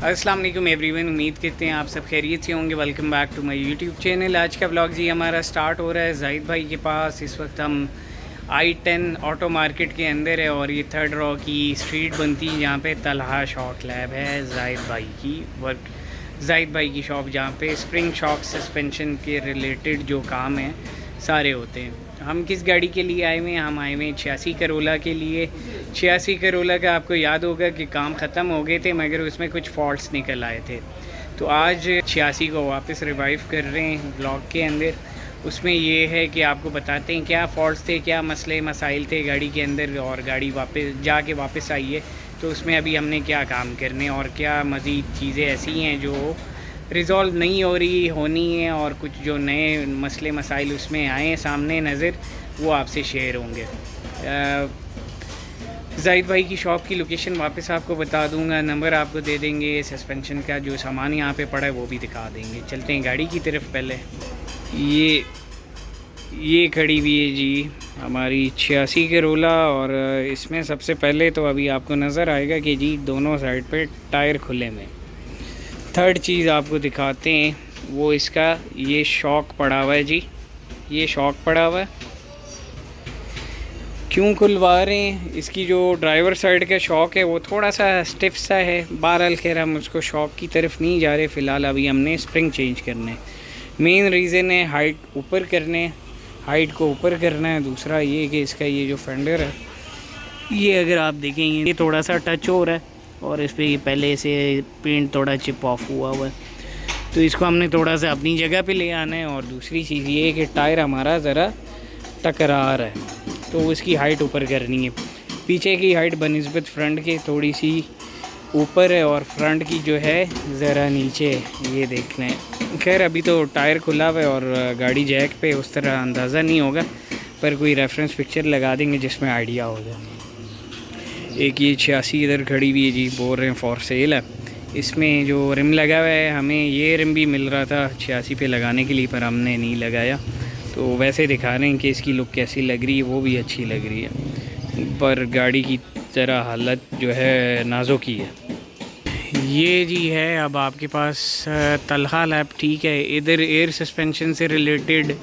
अस्सलाम वालेकुम एवरीवन, उम्मीद करते हैं आप सब खैरियत से होंगे। Welcome back to my YouTube channel. आज का व्लॉग जी हमारा स्टार्ट हो रहा है जाहिद भाई के पास। इस वक्त हम I10 ऑटो मार्केट के अंदर है और ये 3rd रॉ की स्ट्रीट बनती है जहाँ पे तलहा शॉक लैब है जाहिद भाई की जाहिद भाई की शॉप, जहाँ पे स्प्रिंग शॉक सस्पेंशन के रिलेटेड जो काम है सारे होते हैं। हम किस गाड़ी के लिए आए हुए हैं? हम आए हुए हैं 86 करोला के लिए। 86 करोला का आपको याद होगा कि काम ख़त्म हो गए थे मगर उसमें कुछ फॉल्ट्स निकल आए थे, तो आज 86 को वापस रिवाइव कर रहे हैं ब्लॉग के अंदर। उसमें ये है कि आपको बताते हैं क्या फ़ॉल्ट्स थे, क्या मसले मसाइल थे गाड़ी के अंदर, और गाड़ी वापस आई है तो उसमें अभी हमने क्या काम करने और क्या मज़ीद चीज़ें ऐसी हैं जो रिज़ॉल्व नहीं हो रही होनी है, और कुछ जो नए मसले मसाइल उसमें आए हैं सामने नज़र, वो आपसे शेयर होंगे। जाहिद भाई की शॉप की लोकेशन वापस आपको बता दूंगा, नंबर आपको दे देंगे, सस्पेंशन का जो सामान यहाँ पे पड़ा है वो भी दिखा देंगे। चलते हैं गाड़ी की तरफ। पहले ये खड़ी हुई है जी हमारी 86 करोला, और इसमें सबसे पहले तो अभी आपको नज़र आएगा कि जी दोनों साइड पे टायर खुले में। थर्ड चीज़ आपको दिखाते हैं वो इसका ये शॉक पड़ा हुआ है जी, ये शॉक पड़ा हुआ है। क्यों खुलवा रहे हैं? इसकी जो ड्राइवर साइड का शॉक है वो थोड़ा सा स्टिफ सा है। बहरहाल खैर हम उसको शॉक की तरफ नहीं जा रहे फ़िलहाल, अभी हमने स्प्रिंग चेंज करने। मेन रीज़न है हाइट ऊपर करने, हाइट को ऊपर करना है। दूसरा ये कि इसका ये जो फेंडर है ये अगर आप देखेंगे ये थोड़ा सा टच हो रहा है और इस पर ये पहले से पेंट थोड़ा चिप ऑफ हुआ हुआ है, तो इसको हमने थोड़ा सा अपनी जगह पे ले आना है। और दूसरी चीज़ ये है कि टायर हमारा ज़रा टकरा रहा है तो उसकी हाइट ऊपर करनी है। पीछे की हाइट बनिस्बत फ्रंट के थोड़ी सी ऊपर है और फ्रंट की जो है ज़रा नीचे है, ये देखना है। खैर अभी तो टायर खुला हुआ है और गाड़ी जैक पे उस तरह अंदाज़ा नहीं होगा, पर कोई रेफरेंस पिक्चर लगा देंगे जिसमें आइडिया हो जाए। एक ये 86 इधर खड़ी हुई है जी, बोल रहे हैं फॉर सेल है। इसमें जो रिम लगा हुआ है, हमें ये रिम भी मिल रहा था 86 पे लगाने के लिए, पर हमने नहीं लगाया। तो वैसे दिखा रहे हैं कि इसकी लुक कैसी लग रही है, वो भी अच्छी लग रही है, पर गाड़ी की तरह हालत जो है नाजुक ही है। ये जी है अब आपके पास तलहा लैब, ठीक है। इधर एयर सस्पेंशन से रिलेटेड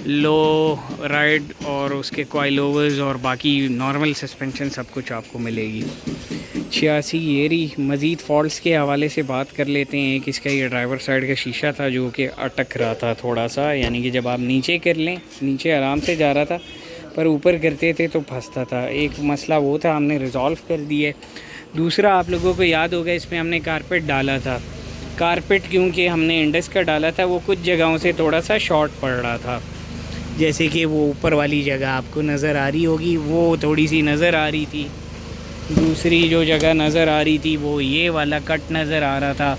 लो राइड और उसके कॉइल ओवर्स और बाकी नॉर्मल सस्पेंशन सब कुछ आपको मिलेगी। 86 एरी मज़ीद फॉल्ट्स के हवाले से बात कर लेते हैं। एक इसका ये ड्राइवर साइड का शीशा था जो कि अटक रहा था थोड़ा सा, यानी कि जब आप नीचे कर लें, नीचे आराम से जा रहा था पर ऊपर करते थे तो फंसता था। एक मसला वो था, हमने रिज़ॉल्व कर दिया। दूसरा आप लोगों को याद होगा इसमें हमने कारपेट डाला था। कारपेट क्योंकि हमने इंडस का डाला था वो कुछ जगहों से थोड़ा सा शॉर्ट पड़ रहा था, जैसे कि वो ऊपर वाली जगह आपको नज़र आ रही होगी वो थोड़ी सी नज़र आ रही थी। दूसरी जो जगह नज़र आ रही थी वो ये वाला कट नज़र आ रहा था।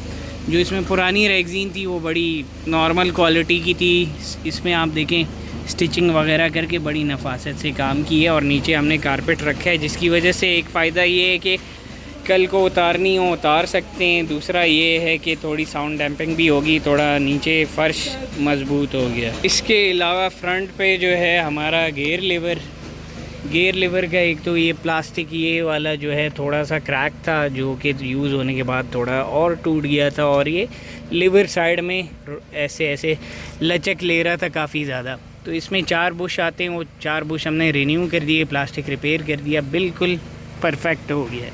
जो इसमें पुरानी रेगज़ीन थी वो बड़ी नॉर्मल क्वालिटी की थी। इसमें आप देखें स्टिचिंग वगैरह करके बड़ी नफासत से काम की है, और नीचे हमने कारपेट रखा है जिसकी वजह से एक फ़ायदा ये है कि कल को उतारनी हो उतार सकते हैं। दूसरा ये है कि थोड़ी साउंड डैम्पिंग भी होगी, थोड़ा नीचे फ़र्श मजबूत हो गया। इसके अलावा फ्रंट पे जो है हमारा गेयर लीवर का एक तो ये प्लास्टिक ये वाला जो है थोड़ा सा क्रैक था जो कि यूज़ होने के बाद थोड़ा और टूट गया था, और ये लीवर साइड में ऐसे लचक ले रहा था काफ़ी ज़्यादा। तो इसमें 4 बुश आते हैं, वो 4 बुश हमने रिन्यू कर दिए, प्लास्टिक रिपेयर कर दिया, बिल्कुल परफेक्ट हो गया।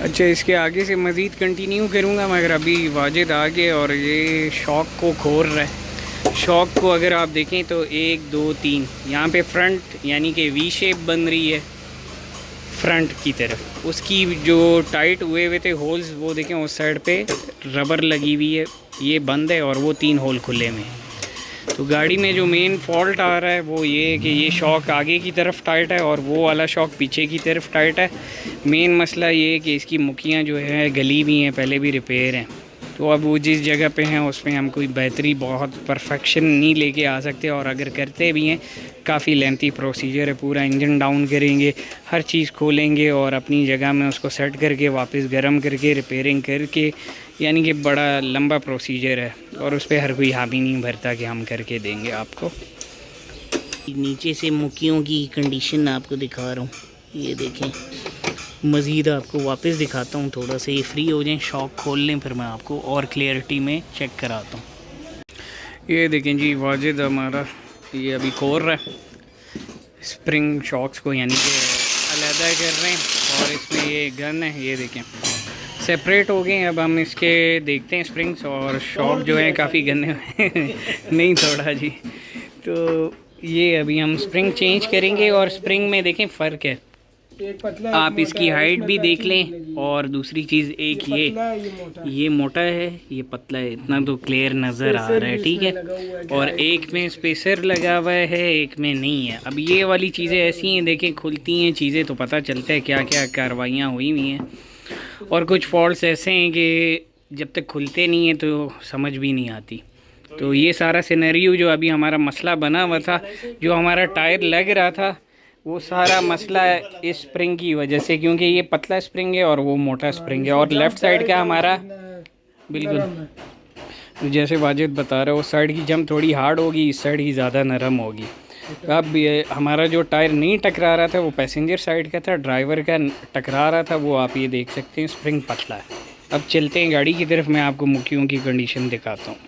अच्छा, इसके आगे से मज़ीद कंटिन्यू करूँगा मगर अभी वाजिद आ गए और ये शॉक को खोल रहा है। शॉक को अगर आप देखें तो 1 2 3 यहाँ पे फ्रंट यानी कि वी शेप बन रही है फ्रंट की तरफ। उसकी जो टाइट हुए थे होल्स वो देखें उस साइड पे रबर लगी हुई है, ये बंद है और वो 3 होल खुले में। तो गाड़ी में जो मेन फॉल्ट आ रहा है वो ये है कि ये शॉक आगे की तरफ टाइट है और वो वाला शॉक पीछे की तरफ टाइट है। मेन मसला ये है कि इसकी मुखियाँ जो है गली भी हैं, पहले भी रिपेयर हैं। तो अब वो जिस जगह पे हैं उसमें हम कोई बेहतरी बहुत परफेक्शन नहीं लेके आ सकते, और अगर करते भी हैं काफ़ी लेंथी प्रोसीजर है। पूरा इंजन डाउन करेंगे, हर चीज़ खोलेंगे और अपनी जगह में उसको सेट करके वापस गर्म करके रिपेयरिंग करके, यानी कि बड़ा लंबा प्रोसीजर है और उस पर हर कोई हामी नहीं भरता कि हम करके देंगे आपको। नीचे से मुखियों की कंडीशन आपको दिखा रहा हूँ, ये देखें मज़ीद आपको वापस दिखाता हूँ, थोड़ा सा ये फ्री हो जाए, शॉक खोल लें, फिर मैं आपको और क्लियरिटी में चेक कराता हूँ। ये देखें जी, वाजिद हमारा ये अभी खोल रहा है स्प्रिंग शॉक्स को, यानी कि अलहदा कर रहे हैं। और इसमें ये गन है, ये देखें सेपरेट हो गए हैं। अब हम इसके देखते हैं स्प्रिंग्स, और शॉक जो है काफ़ी गंदे नहीं थोड़ा जी। तो ये अभी हम स्प्रिंग चेंज करेंगे, और स्प्रिंग में देखें फ़र्क है, आप इसकी हाइट भी देख लें। और दूसरी चीज़ एक ये मोटा है, ये पतला है, इतना तो क्लियर नज़र आ रहा है, ठीक है। और एक में स्पेसर लगा हुआ है, एक में नहीं है। अब ये वाली चीज़ें ऐसी हैं, देखें खुलती हैं चीज़ें तो पता चलता है क्या क्या कार्रवाइयाँ हुई हुई हैं। और कुछ फॉल्ट्स ऐसे हैं कि जब तक खुलते नहीं हैं तो समझ भी नहीं आती। तो ये सारा सिनेरियो जो अभी हमारा मसला बना हुआ था, जो हमारा टायर लग रहा था, वो सारा मसला इस स्प्रिंग की वजह से, क्योंकि ये पतला स्प्रिंग है और वो मोटा स्प्रिंग है। और लेफ़्ट साइड का हमारा बिल्कुल जैसे वाजिद बता रहा है, उस साइड की जंप थोड़ी हार्ड होगी, इस साइड की ज़्यादा नरम होगी। अब ये हमारा जो टायर नहीं टकरा रहा था वो पैसेंजर साइड का था, ड्राइवर का टकरा रहा था, वो आप ये देख सकते हैं स्प्रिंग पतला है। अब चलते हैं गाड़ी की तरफ, मैं आपको मुखियों की कंडीशन दिखाता हूँ।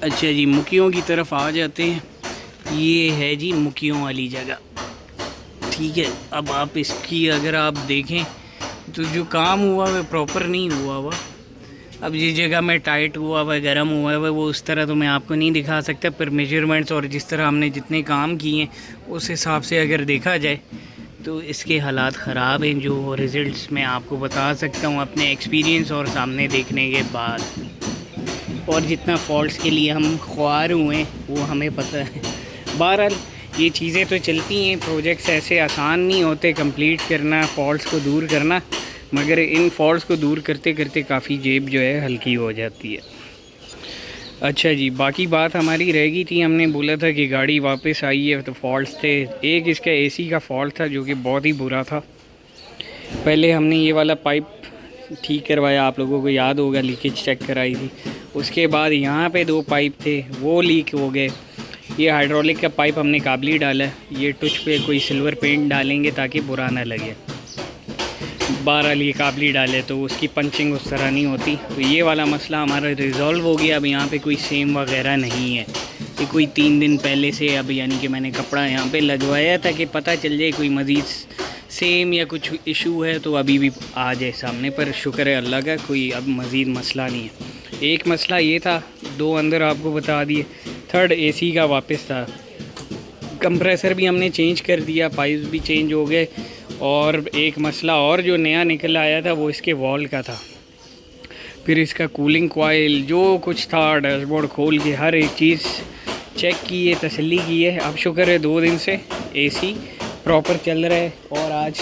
अच्छा जी, मुखियों की तरफ आ जाते हैं। ये है जी मुखियों वाली जगह, ठीक है। अब आप इसकी अगर आप देखें तो जो काम हुआ है प्रॉपर नहीं हुआ हुआ। अब जिस जगह में टाइट हुआ हुआ, गर्म हुआ है, वो उस तरह तो मैं आपको नहीं दिखा सकता, पर मेजरमेंट्स और जिस तरह हमने जितने काम किए उस हिसाब से अगर देखा जाए तो इसके हालात ख़राब हैं। जो रिज़ल्ट्स मैं आपको बता सकता हूँ अपने एक्सपीरियंस और सामने देखने के बाद, और जितना फॉल्ट्स के लिए हम ख्वार हुए हैं वो हमें पता है। बहरहाल ये चीज़ें तो चलती हैं, प्रोजेक्ट्स ऐसे आसान नहीं होते कंप्लीट करना, फॉल्ट्स को दूर करना, मगर इन फॉल्ट्स को दूर करते करते काफ़ी जेब जो है हल्की हो जाती है। अच्छा जी, बाकी बात हमारी रह गई थी, हमने बोला था कि गाड़ी वापस आई है तो फॉल्ट्स थे। एक इसका एसी का फॉल्ट था जो कि बहुत ही बुरा था। पहले हमने ये वाला पाइप ठीक करवाया, आप लोगों को याद होगा, लीकेज चेक कराई थी। उसके बाद यहाँ पे 2 पाइप थे वो लीक हो गए। ये हाइड्रोलिक का पाइप हमने काबली डाला है, ये टुच पे कोई सिल्वर पेंट डालेंगे ताकि बुरा ना लगे। 12 लिए काबली डाले तो उसकी पंचिंग उस तरह नहीं होती। तो ये वाला मसला हमारा रिज़ॉल्व हो गया। अब यहाँ पे कोई सेम वगैरह नहीं है, ये कोई 3 दिन पहले से, अब यानी कि मैंने कपड़ा यहाँ पे लगवाया था कि पता चल जाए कोई मज़ीद सेम या कुछ इशू है तो अभी भी आ जाए सामने। पर शुक्र है अल्लाह का, कोई अब मज़ीद मसला नहीं है। एक मसला ये था, 2 अंदर आपको बता दिए। थर्ड एसी का वापस था, कंप्रेसर भी हमने चेंज कर दिया, पाइप्स भी चेंज हो गए। और एक मसला और जो नया निकल आया था वो इसके वॉल का था। फिर इसका कूलिंग कॉइल जो कुछ था, डैशबोर्ड खोल के हर एक चीज़ चेक की है, तसल्ली की है। अब शुक्र है 2 दिन से एसी प्रॉपर चल रहा है। और आज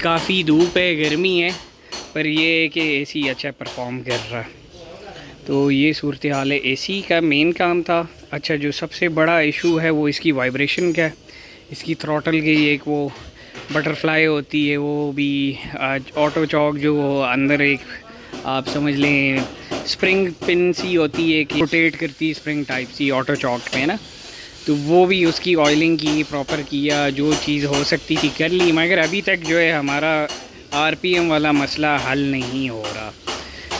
काफ़ी धूप है, गर्मी है, पर ये है कि एसी अच्छा परफॉर्म कर रहा है। तो ये सूरत हाल है, एसी का मेन काम था। अच्छा, जो सबसे बड़ा इशू है वो इसकी वाइब्रेशन का है। इसकी थ्रॉटल की एक वो बटरफ्लाई होती है, वो भी आज ऑटो चॉक जो अंदर एक आप समझ लें स्प्रिंग पिन सी होती है कि रोटेट करती है स्प्रिंग टाइप सी ऑटो चॉक में ना, तो वो भी उसकी ऑयलिंग की प्रॉपर किया, जो चीज़ हो सकती थी कर ली। मगर अभी तक जो है हमारा आरपीएम वाला मसला हल नहीं हो रहा।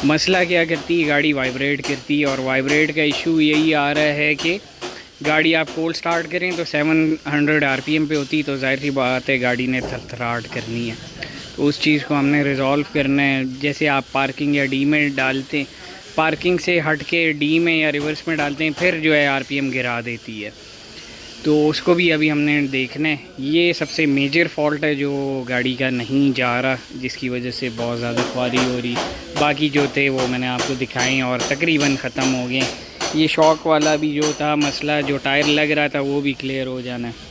मसला क्या करती है, गाड़ी वाइब्रेट करती है, और वाइब्रेट का इशू यही आ रहा है कि गाड़ी आप कोल्ड स्टार्ट करें तो 700 आरपीएम पे होती, तो जाहिर सी बात है गाड़ी ने थरथराहट करनी है। तो उस चीज़ को हमने रिज़ॉल्व करना है। जैसे आप पार्किंग या डी में डालते हैं, पार्किंग से हट के डी में या रिवर्स में डालते हैं, फिर जो है आरपीएम गिरा देती है। तो उसको भी अभी हमने देखना है। ये सबसे मेजर फॉल्ट है जो गाड़ी का नहीं जा रहा, जिसकी वजह से बहुत ज़्यादा ख्वारी हो रही। बाकी जो थे वो मैंने आपको दिखाए और तकरीबन ख़त्म हो गए। ये शॉक वाला भी जो था मसला, जो टायर लग रहा था वो भी क्लियर हो जाना है।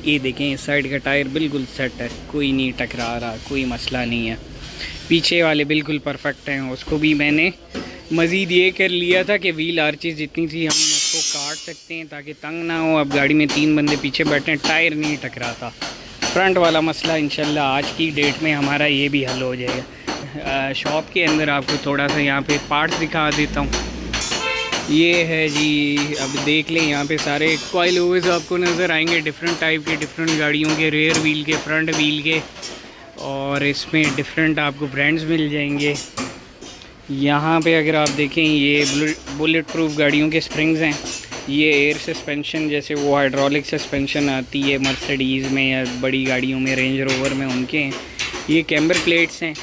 ये देखें, इस साइड का टायर बिल्कुल सेट है, कोई नहीं टकरा रहा, कोई मसला नहीं है। पीछे वाले बिल्कुल परफेक्ट हैं। उसको भी मैंने मज़ीद ये कर लिया था कि व्हील आर्चेस जितनी थी हम उसको काट सकते हैं ताकि तंग ना हो। अब गाड़ी में 3 बंदे पीछे बैठे हैं, टायर नहीं टकराता। फ्रंट वाला मसला इंशाल्लाह आज की डेट में हमारा ये भी हल हो जाएगा। शॉप के अंदर आपको थोड़ा सा यहाँ पे पार्ट्स दिखा देता हूँ। ये है जी, अब देख लें यहाँ पे सारे कॉइल ओवर्स आपको नज़र आएंगे, डिफरेंट टाइप के, डिफरेंट गाड़ियों के, रेयर व्हील के, फ्रंट व्हील के। और इसमें डिफरेंट आपको ब्रांड्स मिल जाएंगे। यहाँ पे अगर आप देखें ये बुलेट प्रूफ गाड़ियों के स्प्रिंग्स हैं। ये एयर सस्पेंशन जैसे वो हाइड्रोलिक सस्पेंशन आती है मर्सिडीज़ में या बड़ी गाड़ियों में, रेंज रोवर में उनके हैं। ये कैम्बर प्लेट्स हैं।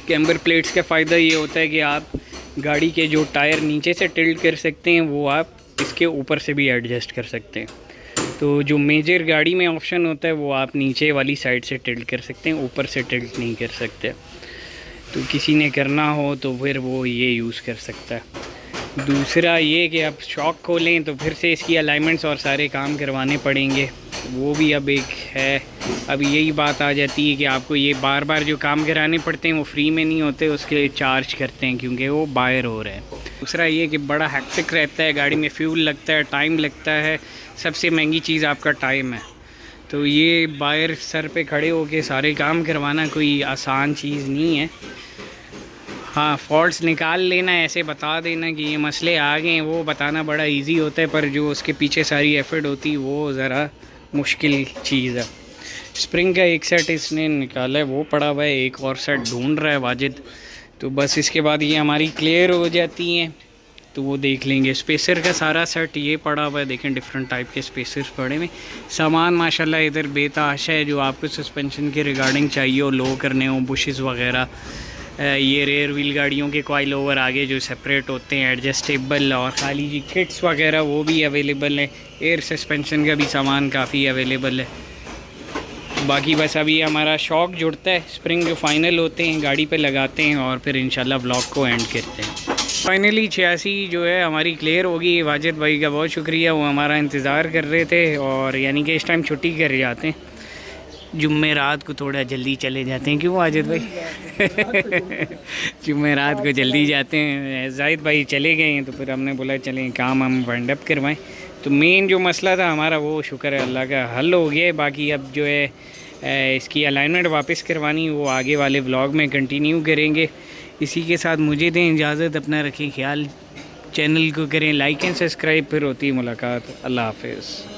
कैम्बर प्लेट्स का फ़ायदा ये होता है कि आप गाड़ी के जो टायर नीचे से टिल्ट कर सकते हैं वो आप इसके ऊपर से भी एडजस्ट कर सकते हैं। तो जो मेजर गाड़ी में ऑप्शन होता है वो आप नीचे वाली साइड से टिल्ट कर सकते हैं, ऊपर से टिल्ट नहीं कर सकते। तो किसी ने करना हो तो फिर वो ये यूज़ कर सकता है। दूसरा ये कि आप शॉक खोलें तो फिर से इसकी अलाइनमेंट्स और सारे काम करवाने पड़ेंगे, वो भी अब एक है। अब यही बात आ जाती है कि आपको ये बार बार जो काम कराने पड़ते हैं वो फ्री में नहीं होते, उसके लिए चार्ज करते हैं क्योंकि वो बायर हो रहा है। दूसरा ये कि बड़ा हैक्टिक रहता है, गाड़ी में फ्यूल लगता है, टाइम लगता है। सबसे महंगी चीज़ आपका टाइम है। तो ये बायर सर पे खड़े होके सारे काम करवाना कोई आसान चीज़ नहीं है। हाँ, फॉल्ट्स निकाल लेना, ऐसे बता देना कि ये मसले आ गए हैं, वो बताना बड़ा इजी होता है, पर जो उसके पीछे सारी एफर्ट होती है वो ज़रा मुश्किल चीज़ है। स्प्रिंग का एक सेट इसने निकाला है, वो पड़ा हुआ है, एक और सेट ढूंढ रहा है वाजिद। तो बस इसके बाद ये हमारी क्लियर हो जाती हैं तो वो देख लेंगे। स्पेसर का सारा सेट ये पड़ा हुआ है, देखें डिफरेंट टाइप के स्पेसर्स पड़े हुए। सामान माशाल्लाह इधर बेताशा है, जो आपको सस्पेंशन के रिगार्डिंग चाहिए हो, लो करने हो, बुशेस वगैरह। ये रेयर व्हील गाड़ियों के कॉइल ओवर आगे जो सेपरेट होते हैं एडजस्टेबल, और खाली जी किट्स वगैरह वो भी अवेलेबल है। एयर सस्पेंशन का भी सामान काफ़ी अवेलेबल है। बाकी बस अभी हमारा शॉक जुड़ता है, स्प्रिंग जो फाइनल होते हैं गाड़ी पे लगाते हैं और फिर इंशाल्लाह व्लॉग को एंड करते हैं। फाइनली 86 जो है हमारी क्लियर होगी। वाजिद भाई का बहुत शुक्रिया, वो हमारा इंतज़ार कर रहे थे, और यानी कि इस टाइम छुट्टी कर जाते हैं, जुम्मे रात को थोड़ा जल्दी चले जाते हैं। क्यों वाजिद भाई? जुम्मे रात को जल्दी जाते हैं। जाहिद भाई चले गए हैं तो फिर हमने बोला चलें काम हम वाइंड अप करवाएं। तो मेन जो मसला था हमारा वो शुक्र है अल्लाह का हल हो गया। बाकी अब जो है इसकी अलाइनमेंट वापस करवानी, वो आगे वाले व्लॉग में कंटिन्यू करेंगे। इसी के साथ मुझे दें इजाज़त, अपना रखें ख्याल, चैनल को करें लाइक एंड सब्सक्राइब। फिर होती है मुलाकात। अल्लाह हाफिज़।